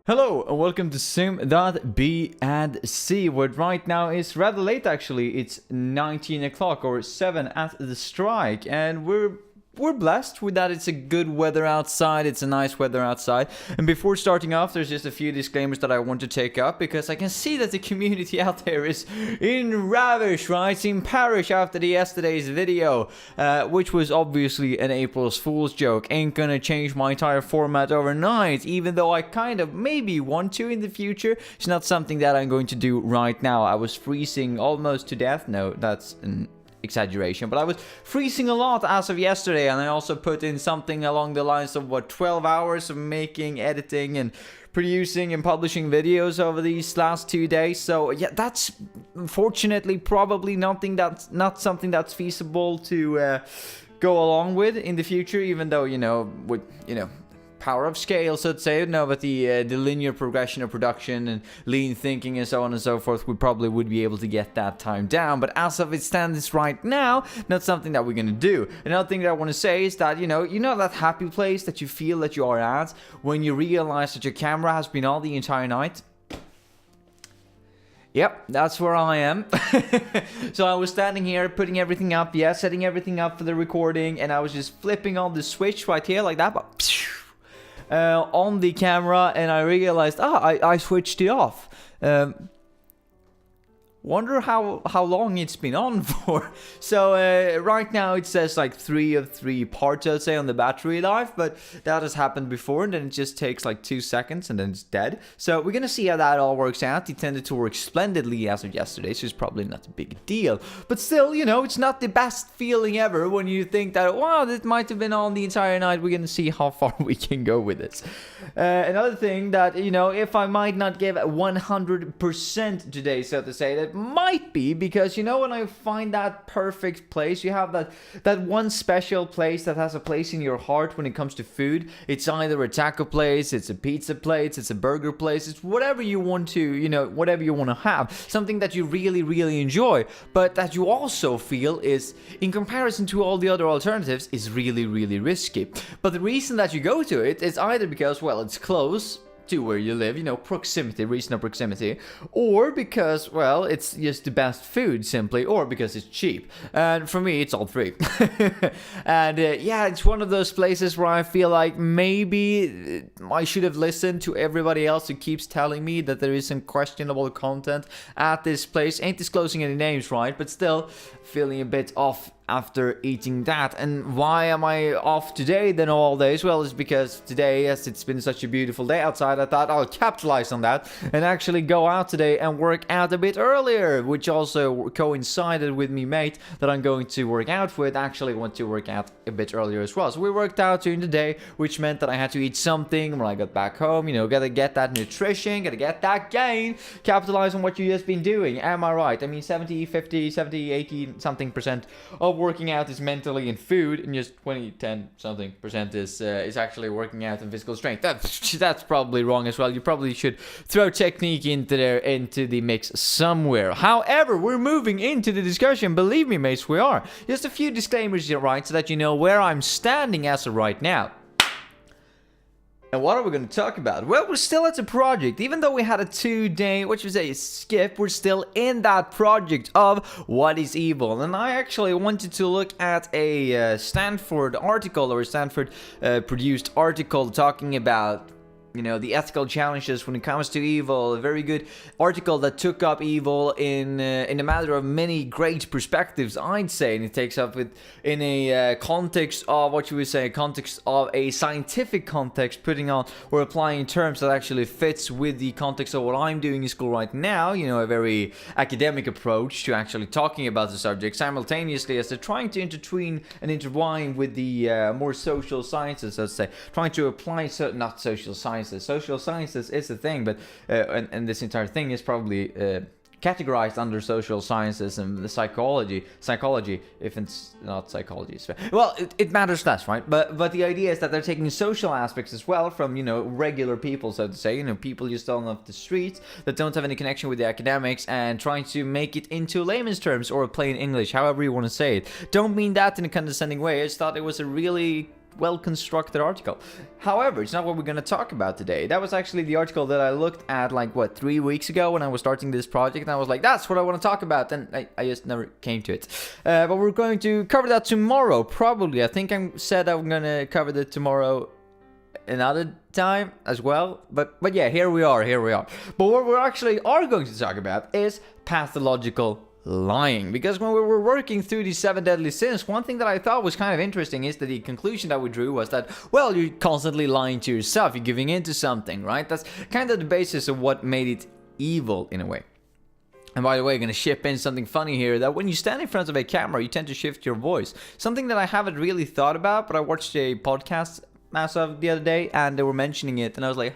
Hello and welcome to sim.b and c, where right now is rather late actually. It's 19 o'clock or 7 at the strike, and we're blessed with that. It's a good weather outside. It's a nice weather outside. And before starting off, there's just a few disclaimers that I want to take up, because I can see that the community out there is in ravish, right? In parish after yesterday's video, which was obviously an April's Fool's joke. Ain't gonna change my entire format overnight, even though I kind of maybe want to in the future. It's not something that I'm going to do right now. I was freezing almost to death. No, that's an exaggeration, but I was freezing a lot as of yesterday, and I also put in something along the lines of 12 hours of making, editing, and producing and publishing videos over these last 2 days. So yeah, that's unfortunately probably not something that's feasible to go along with in the future, even though with power of scale, so to say, but the linear progression of production and lean thinking and so on and so forth, we probably would be able to get that time down. But as of it stands right now, not something that we're gonna do. Another thing that I want to say is that you know that happy place that you feel that you are at when you realize that your camera has been on the entire night. Yep, that's where I am. So I was standing here putting everything up, setting everything up for the recording, and I was just flipping on the switch right here like that, but on the camera, and I realized, I switched it off. Wonder how long it's been on for. So right now it says like 3 of 3 parts, I'd say, on the battery life, but that has happened before, and then it just takes like 2 seconds and then it's dead. So we're gonna see how that all works out. It tended to work splendidly as of yesterday, so it's probably not a big deal. But still, it's not the best feeling ever when you think that, wow, this might have been on the entire night. We're gonna see how far we can go with this. Another thing that, if I might not give 100% today, so to say, that might be because when I find that perfect place, you have that one special place that has a place in your heart when it comes to food. It's either a taco place, it's a pizza place, it's a burger place, it's whatever you want to, whatever you want to have, something that you really, really enjoy, but that you also feel is, in comparison to all the other alternatives, is really, really risky. But the reason that you go to it is either because, well, it's close to where you live, proximity, reasonable proximity, or because, well, it's just the best food, simply, or because it's cheap. And for me, it's all three. And it's one of those places where I feel like maybe I should have listened to everybody else who keeps telling me that there is some questionable content at this place. Ain't disclosing any names, right? But still feeling a bit off after eating that. And why am I off today than all days? Well, it's because today, as it's been such a beautiful day outside, I thought I'll capitalize on that and actually go out today and work out a bit earlier, which also coincided with me mate that I'm going to work out with actually want to work out a bit earlier as well. So we worked out during the day, which meant that I had to eat something when I got back home. Gotta get that nutrition, gotta get that gain, capitalize on what you just been doing. Am I right? I mean, 70, 50, 70, 80 something percent of working out is mentally and food, and just 20, 10 something percent is actually working out and physical strength. That's probably wrong as well. You probably should throw technique into the mix somewhere. However, we're moving into the discussion. Believe me, mates, we are. Just a few disclaimers here, right, so that you know where I'm standing as of right now. And what are we going to talk about? Well, we're still at the project. Even though we had a 2-day, skip, we're still in that project of what is evil. And I actually wanted to look at a Stanford article, or a Stanford produced article talking about the ethical challenges when it comes to evil. A very good article that took up evil in a matter of many great perspectives, I'd say, and it takes up in a context of context of a scientific context, putting on or applying terms that actually fits with the context of what I'm doing in school right now. A very academic approach to actually talking about the subject, simultaneously as they're trying to intertwine with the more social sciences, let's say, trying to apply not social sciences. Social sciences is a thing, but and this entire thing is probably categorized under social sciences and the psychology, if it's not psychology. Well, it matters less, right? But the idea is that they're taking social aspects as well from, regular people, so to say, people just on off the streets that don't have any connection with the academics, and trying to make it into layman's terms or plain English, however you want to say it. Don't mean that in a condescending way. I just thought it was a really well-constructed article. However, it's not what we're going to talk about today. That was actually the article that I looked at, like, 3 weeks ago when I was starting this project, and I was like, that's what I want to talk about, and I just never came to it. But we're going to cover that tomorrow, probably. I think I said I'm going to cover that tomorrow another time as well, but yeah, here we are. But what we actually are going to talk about is pathological lying, because when we were working through these 7 deadly sins, one thing that I thought was kind of interesting is that the conclusion that we drew was that, well, you're constantly lying to yourself, you're giving in to something, right? That's kind of the basis of what made it evil in a way. And by the way, I'm going to ship in something funny here, that when you stand in front of a camera, you tend to shift your voice. Something that I haven't really thought about, but I watched a podcast as of the other day, and they were mentioning it, and I was like,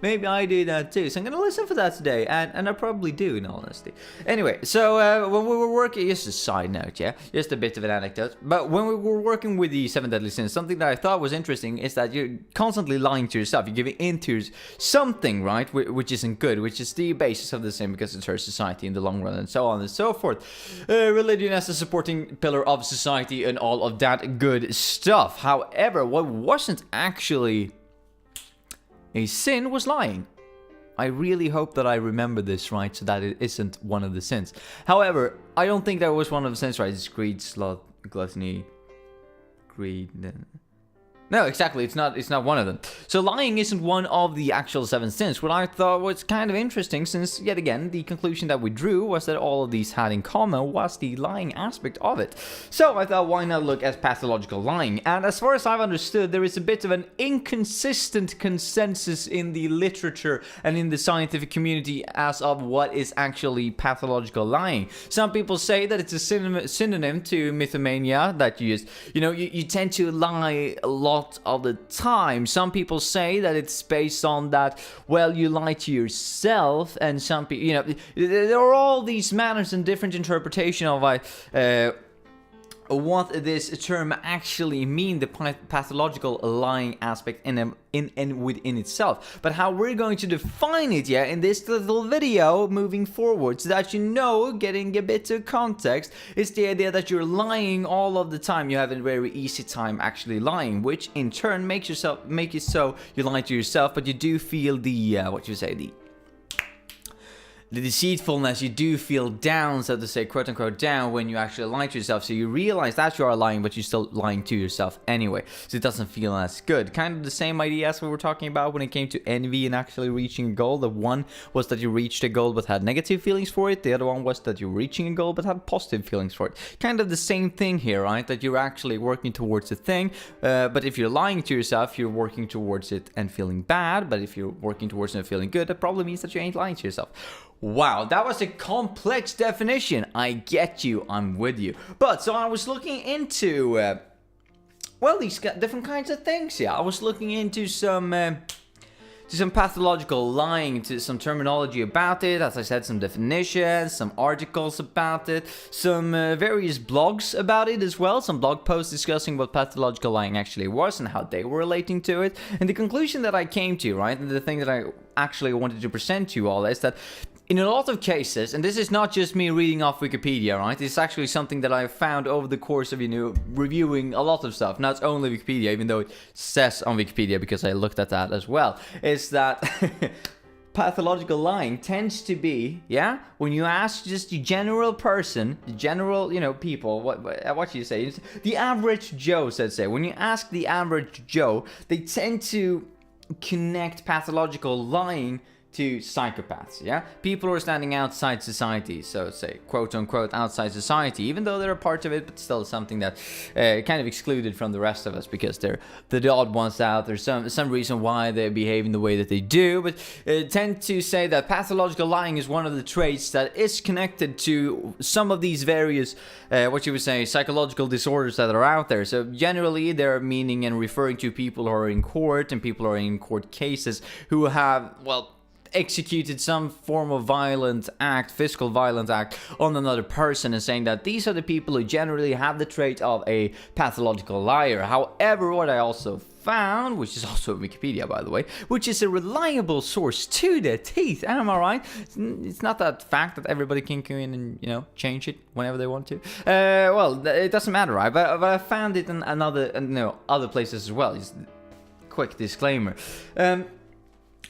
maybe I do that too. So I'm gonna listen for that today, and I probably do, in all honesty. Anyway, so when we were working, just a side note, yeah, just a bit of an anecdote, but when we were working with the 7 deadly sins, something that I thought was interesting is that you're constantly lying to yourself. You're giving into something, right, which isn't good, which is the basis of the sin, because it hurts society in the long run, and so on and so forth. Religion as a supporting pillar of society and all of that good stuff. However, what wasn't actually a sin was lying. I really hope that I remember this right, so that it isn't one of the sins. However, I don't think that was one of the sins, right? It's greed, sloth, gluttony, greed. No, exactly, it's not one of them. So lying isn't one of the actual 7 sins. What I thought was kind of interesting, since, yet again, the conclusion that we drew was that all of these had in common was the lying aspect of it. So I thought, why not look at pathological lying? And as far as I've understood, there is a bit of an inconsistent consensus in the literature and in the scientific community as of what is actually pathological lying. Some people say that it's a synonym to mythomania, that you just, you tend to lie a lot of the time. Some people say that it's based on that, well, you lie to yourself, and some people, there are all these manners and different interpretation of what this term actually mean, the pathological lying aspect in within itself. But how we're going to define it, in this little video moving forward, so that getting a bit of context, is the idea that you're lying all of the time. You have a very easy time actually lying, which in turn make it so you lie to yourself, but you do feel the deceitfulness, you do feel down, so to say, quote unquote down, when you actually lie to yourself. So you realize that you are lying, but you're still lying to yourself anyway. So it doesn't feel as good. Kind of the same idea as we were talking about when it came to envy and actually reaching a goal. The one was that you reached a goal but had negative feelings for it. The other one was that you're reaching a goal but had positive feelings for it. Kind of the same thing here, right? That you're actually working towards a thing, but if you're lying to yourself, you're working towards it and feeling bad. But if you're working towards it and feeling good, that probably means that you ain't lying to yourself. Wow, that was a complex definition. I get you, I'm with you. But so I was looking into, these different kinds of things. I was looking into some pathological lying, to some terminology about it, as I said, some definitions, some articles about it, some various blogs about it as well, some blog posts discussing what pathological lying actually was and how they were relating to it. And the conclusion that I came to, right, and the thing that I actually wanted to present to you all, is that in a lot of cases, and this is not just me reading off Wikipedia, right? It's actually something that I've found over the course of, reviewing a lot of stuff. Not only Wikipedia, even though it says on Wikipedia, because I looked at that as well, is that pathological lying tends to be, when you ask just the general person, the general, people, what do you say? The average Joe, let's say. When you ask the average Joe, they tend to connect pathological lying to psychopaths, people who are standing outside society, so say, quote unquote, outside society, even though they're a part of it, but still something that kind of excluded from the rest of us, because they're the odd ones out. There's some reason why they're behaving the way that they do, but tend to say that pathological lying is one of the traits that is connected to some of these various, psychological disorders that are out there. So generally, they're meaning and referring to people who are in court, and people who are in court cases who have, executed some form of physical violent act on another person, and saying that these are the people who generally have the trait of a pathological liar. However, what I also found, which is also Wikipedia, by the way, which is a reliable source to the teeth. Am I right? It's not that fact that everybody can go in and, you know, change it whenever they want to. Well, it doesn't matter, right? But I found it in other places as well. Just quick disclaimer.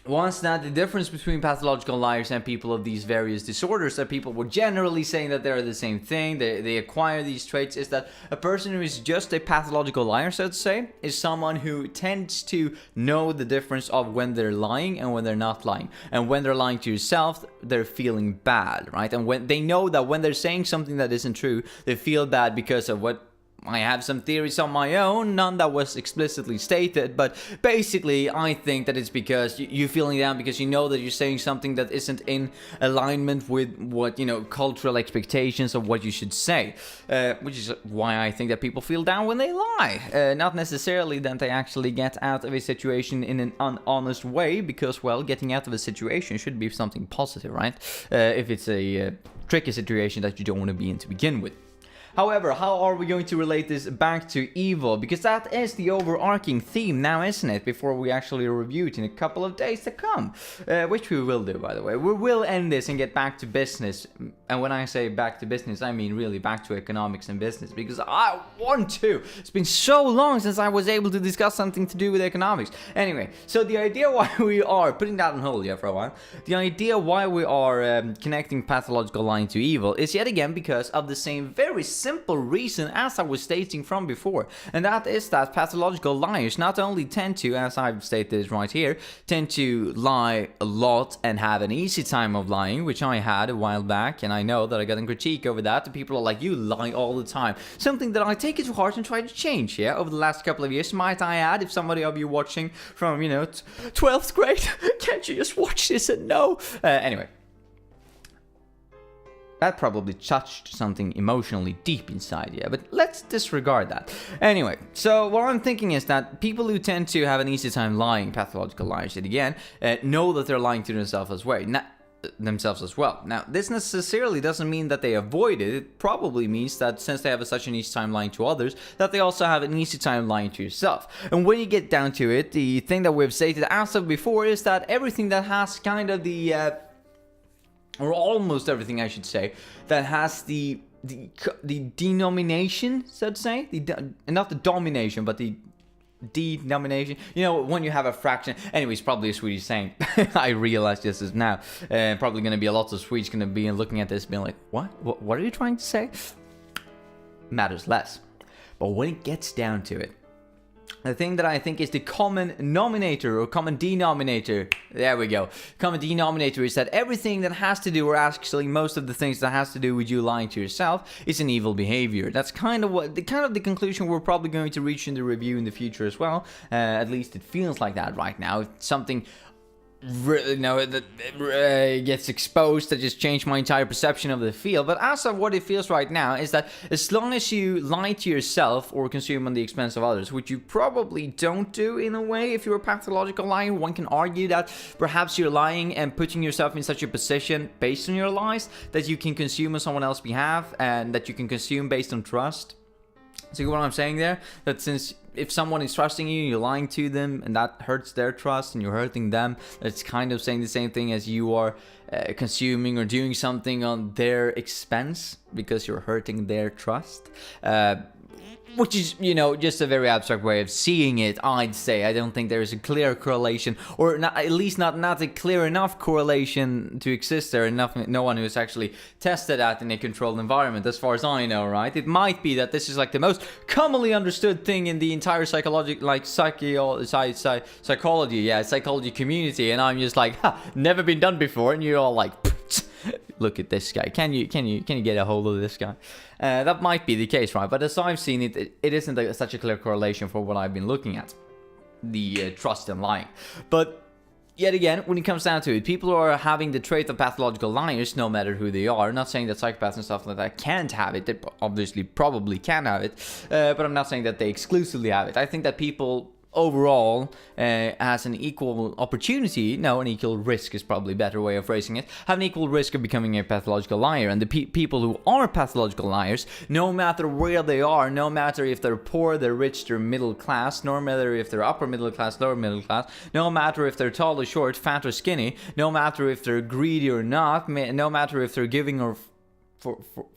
Once that the difference between pathological liars and people of these various disorders that people were generally saying that they're the same thing, they acquire these traits, is that a person who is just a pathological liar, so to say, is someone who tends to know the difference of when they're lying and when they're not lying. And when they're lying to yourself, they're feeling bad, right? And when they know that when they're saying something that isn't true, they feel bad because of what I have some theories on my own, none that was explicitly stated, but basically I think that it's because you're feeling down because you know that you're saying something that isn't in alignment with what, you know, cultural expectations of what you should say, which is why I think that people feel down when they lie. Not necessarily that they actually get out of a situation in an honest way, because, well, getting out of a situation should be something positive, right? If it's a tricky situation that you don't want to be in to begin with. However, how are we going to relate this back to evil? Because that is the overarching theme now, isn't it? Before we actually review it in a couple of days to come. Which we will do, by the way. We will end this and get back to business. And when I say back to business, I mean really back to economics and business. Because I want to. It's been so long since I was able to discuss something to do with economics. Anyway, so the idea why we are putting that on hold here for a while. The idea why we are connecting pathological lying to evil is yet again because of the same very simple reason as I was stating from before, and that is that pathological liars not only tend to, as I've stated right here, tend to lie a lot and have an easy time of lying, which I had a while back, and I know that I got a critique over that. The people are like, you lie all the time. Something that I take it to heart and try to change, yeah, over the last couple of years, might I add. If somebody of you watching from, 12th grade, can't you just watch this and know? Anyway. That probably touched something emotionally deep inside, yeah, but let's disregard that. Anyway, so what I'm thinking is that people who tend to have an easy time lying, pathological liars, yet again, know that they're lying to themselves as well. Now, this necessarily doesn't mean that they avoid it. It probably means that since they have such an easy time lying to others, that they also have an easy time lying to yourself. And when you get down to it, the thing that we've stated as of before is that everything that has kind of the... or almost everything, I should say, that has the denomination, so to say, not the domination, but the denomination. You know, when you have a fraction. Anyways, probably a Swedish saying. I realized just as now. Probably going to be a lot of Swedes going to be looking at this, being like, what are you trying to say? Matters less. But when it gets down to it, the thing that I think is the common nominator or common denominator, there we go, common denominator is that everything that has to do, or actually most of the things that has to do with you lying to yourself, is an evil behavior. That's kind of the conclusion we're probably going to reach in the review in the future as well. At least it feels like that right now. It's something that gets exposed that just changed my entire perception of the field. But as of what it feels right now is that as long as you lie to yourself or consume on the expense of others, which you probably don't do in a way if you're a pathological liar, one can argue that perhaps you're lying and putting yourself in such a position based on your lies that you can consume on someone else's behalf and that you can consume based on trust. See what I'm saying there? That since if someone is trusting you, you're lying to them, and that hurts their trust, and you're hurting them, that's kind of saying the same thing as you are consuming or doing something on their expense because you're hurting their trust. Which is, just a very abstract way of seeing it, I'd say. I don't think there is a clear correlation, or not, at least not a clear enough correlation to exist there. No one who has actually tested that in a controlled environment, as far as I know, right? It might be that this is like the most commonly understood thing in the entire psychology community, and I'm just like, never been done before, and you're all like, look at this guy. Can you get a hold of this guy? That might be the case, right? But as I've seen it, it isn't such a clear correlation for what I've been looking at. The trust and lying. But yet again, when it comes down to it, people who are having the trait of pathological liars, no matter who they are, not saying that psychopaths and stuff like that can't have it. They obviously probably can have it. But I'm not saying that they exclusively have it. I think that people overall has an equal opportunity, no, an equal risk is probably a better way of phrasing it, have an equal risk of becoming a pathological liar. And the people who are pathological liars, no matter where they are, no matter if they're poor, they're rich, they're middle class, no matter if they're upper middle class, lower middle class, no matter if they're tall or short, fat or skinny, no matter if they're greedy or not, no matter if they're giving or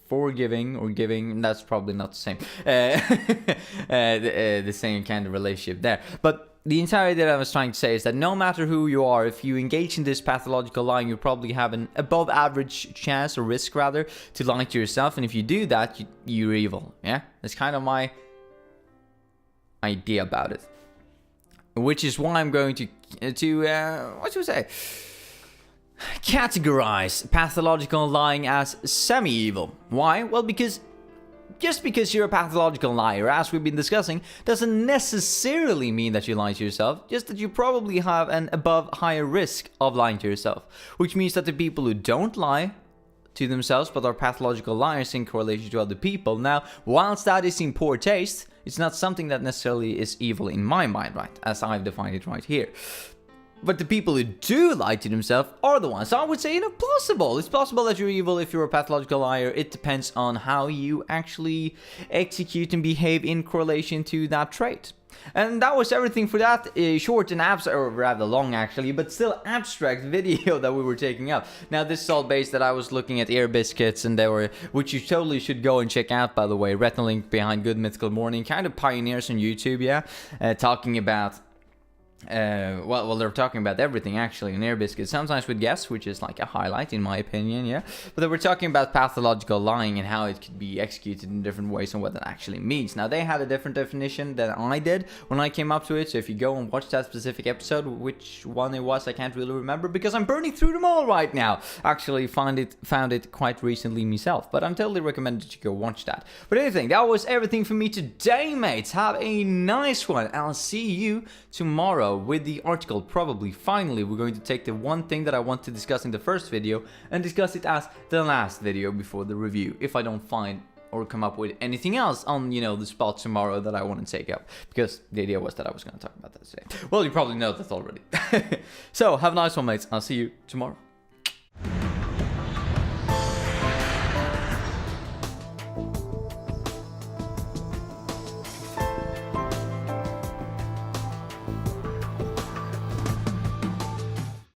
forgiving or giving, that's probably not the same, the same kind of relationship there. But the entire idea that I was trying to say is that no matter who you are, if you engage in this pathological lying, you probably have an above average chance, or risk rather, to lie to yourself. And if you do that, you're evil. Yeah, that's kind of my idea about it. Which is why I'm going to what should we say? Categorize pathological lying as semi-evil. Why? Well, because just because you're a pathological liar, as we've been discussing, doesn't necessarily mean that you lie to yourself, just that you probably have an above higher risk of lying to yourself. Which means that the people who don't lie to themselves but are pathological liars in correlation to other people, now, whilst that is in poor taste, it's not something that necessarily is evil in my mind, right? As I've defined it right here. But the people who do lie to themselves are the ones. So I would say, possible. It's possible that you're evil if you're a pathological liar. It depends on how you actually execute and behave in correlation to that trait. And that was everything for that short and or rather long actually, but still abstract video that we were taking up. Now this is all based that I was looking at ear biscuits, and they were, which you totally should go and check out, by the way. Retinal link behind Good Mythical Morning, kind of pioneers on YouTube, yeah, talking about well, they're talking about everything actually in Air Biscuits, sometimes with guests, which is like a highlight in my opinion, yeah. But they were talking about pathological lying and how it could be executed in different ways and what that actually means. Now they had a different definition than I did when I came up to it, so if you go and watch that specific episode, which one it was, I can't really remember because I'm burning through them all right now. Actually found it quite recently myself, but I'm totally recommended to go watch that. But anything, that was everything for me today, mates. Have a nice one, and I'll see you tomorrow with the article. Probably finally we're going to take the one thing that I want to discuss in the first video and discuss it as the last video before the review, if I don't find or come up with anything else on, the spot tomorrow that I want to take up, because the idea was that I was going to talk about that today. Well, you probably know that already. So have a nice one, mates. I'll see you tomorrow.